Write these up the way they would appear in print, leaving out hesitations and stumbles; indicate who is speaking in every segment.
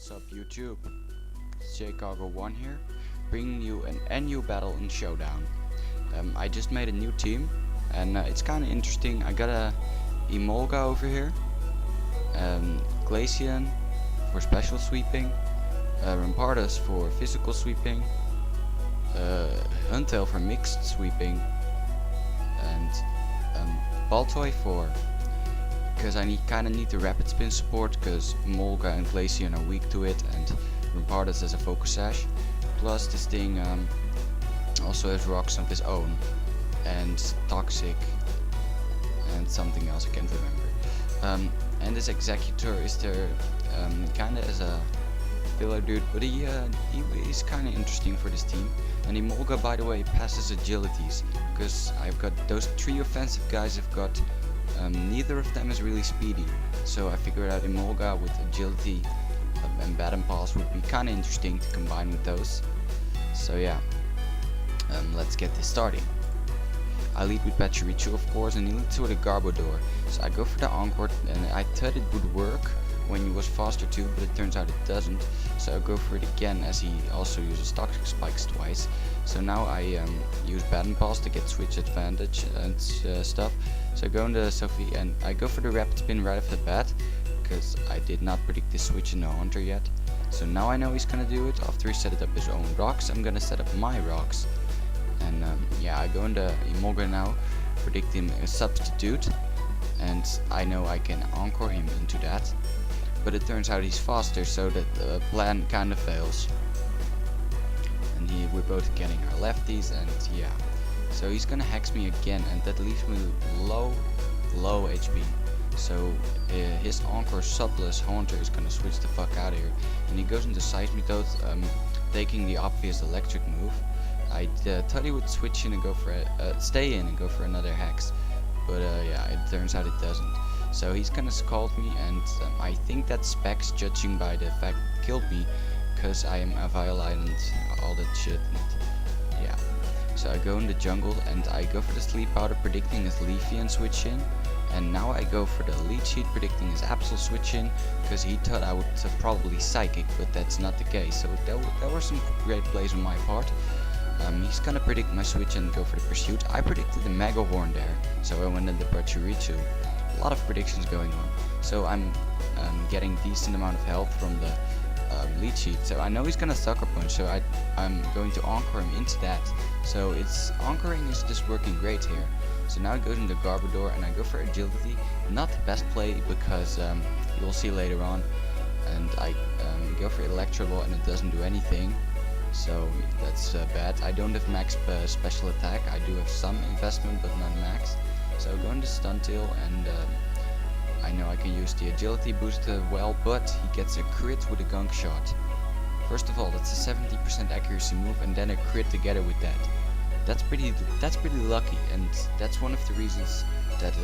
Speaker 1: What's up YouTube? It's JK1 here, bringing you an annual battle in Showdown. I just made a new team, and it's kinda interesting. I got a Emolga over here, Glacian for special sweeping, Rampardos for physical sweeping, Huntail for mixed sweeping, and Baltoy for because I kinda need the rapid spin support, because Molga and Glacian are weak to it, and Rampardos has a focus sash. Plus this thing also has rocks of his own, and toxic, and something else I can't remember. And this Executor is there kinda as a filler dude, but he's kinda interesting for this team. And Emolga, by the way, passes agilities, because I've got those three offensive guys. I've got neither of them is really speedy, so I figured out Emolga with agility and Baton Pass would be kinda interesting to combine with those. So yeah, let's get this started. I lead with Pachirichu, of course, and he leads with a Garbodor. So I go for the Encore, and I thought it would work when he was faster too, but it turns out it doesn't. So I go for it again, as he also uses Toxic Spikes twice. So now I use Baton Pass to get switch advantage and stuff. So I go into Sophie, and I go for the Rapid Spin right off the bat, because I did not predict this switch in the Hunter yet. So now I know he's gonna do it. After he set up his own rocks, I'm gonna set up my rocks. And yeah, I go into Emolga now, predicting a substitute, and I know I can Encore him into that. But it turns out he's faster, so that the plan kinda fails. And we're both getting our lefties, and yeah. So he's gonna hex me again, and that leaves me low HP. So his Encore subless Haunter is gonna switch the fuck out of here, and he goes into Seismitoad, taking the obvious electric move. I thought he would switch in and go for stay in and go for another hex, but yeah, it turns out it doesn't. So he's gonna Scald me, and I think that Specs, judging by the fact it killed me, because I am a Violite and all that shit. And yeah. So I go in the jungle, and I go for the Sleep Powder, predicting his Leafy and switch in. And now I go for the Leech Seed, predicting his Absol switch in, because he thought I would probably Psychic, but that's not the case. So there were some great plays on my part. He's gonna predict my switch and go for the Pursuit. I predicted the Mega Horn there, so I went in the Pachirichu. A lot of predictions going on. So I'm getting decent amount of health from the Leech Seed. So I know he's gonna Sucker Punch, so I'm going to Encore him into that. So Encoring is just working great here. So now it goes into Garbodor, and I go for Agility. Not the best play, because you'll see later on. And I go for Electro Ball, and it doesn't do anything. So that's bad. I don't have max special attack. I do have some investment, but not max. So I go into Stuntail, and I know I can use the agility boost well, but he gets a crit with a Gunk Shot. First of all, that's a 70% accuracy move, and then a crit together with that. That's pretty lucky, and that's one of the reasons that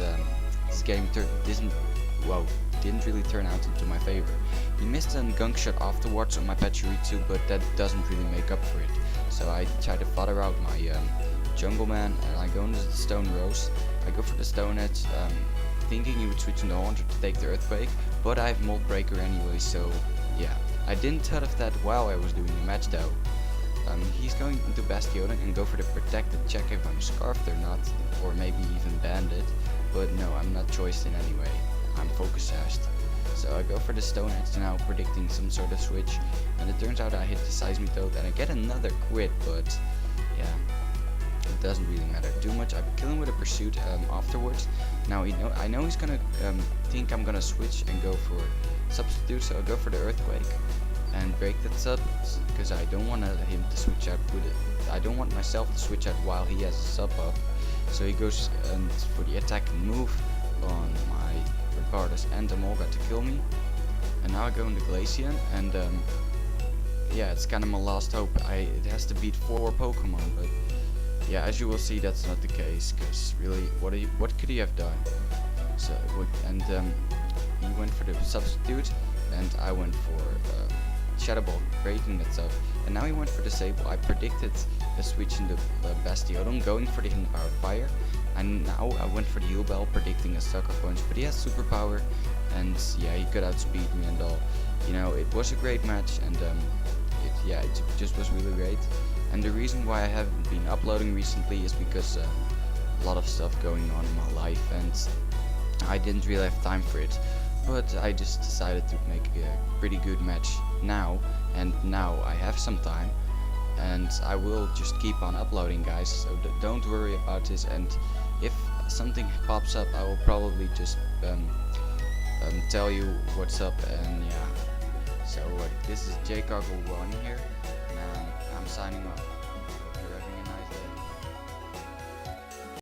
Speaker 1: this game didn't really turn out into my favor. He missed a Gunk Shot afterwards on my Pachirichu, but that doesn't really make up for it. So I try to fodder out my Jungle Man, and I go into the Stone Rose. I go for the Stone Edge, thinking he would switch into Haunter to take the Earthquake, but I have Mold Breaker anyway, so yeah. I didn't thought of that while I was doing the match though. He's going into Bastiodon and go for the Protected, check if I'm Scarfed or not, or maybe even Banded, but no, I'm not choiced in any way. I'm Focus Sashed. So I go for the Stone Edge now, predicting some sort of switch, and it turns out I hit the Seismitoad, and I get another crit, but yeah. It doesn't really matter too much. I kill him with a Pursuit afterwards. Now I know he's gonna think I'm gonna switch and go for Substitute, so I go for the Earthquake and break that sub, because I don't want him to switch out with it. I don't want myself to switch out while he has a sub up. So he goes for the attacking move on my Rampardos and Emolga to kill me. And now I go into Glacian, and yeah, it's kind of my last hope. It has to beat 4 Pokemon, but yeah, as you will see, that's not the case, because really, what could he have done? So, he went for the Substitute, and I went for Shadow Ball, breaking that stuff. And now he went for Disable. I predicted a switch in the Bastiodon, going for the Hidden Power Fire, and now I went for the Heal Bell, predicting a Sucker Punch, but he has Superpower, and yeah, he could outspeed me and all. you know, it was a great match, and it just was really great. And the reason why I haven't been uploading recently is because a lot of stuff going on in my life, and I didn't really have time for it. But I just decided to make a pretty good match now, and now I have some time, and I will just keep on uploading, guys, so don't worry about this. And if something pops up, I will probably just tell you what's up. And yeah, so this is JK1 here, and I'm signing off.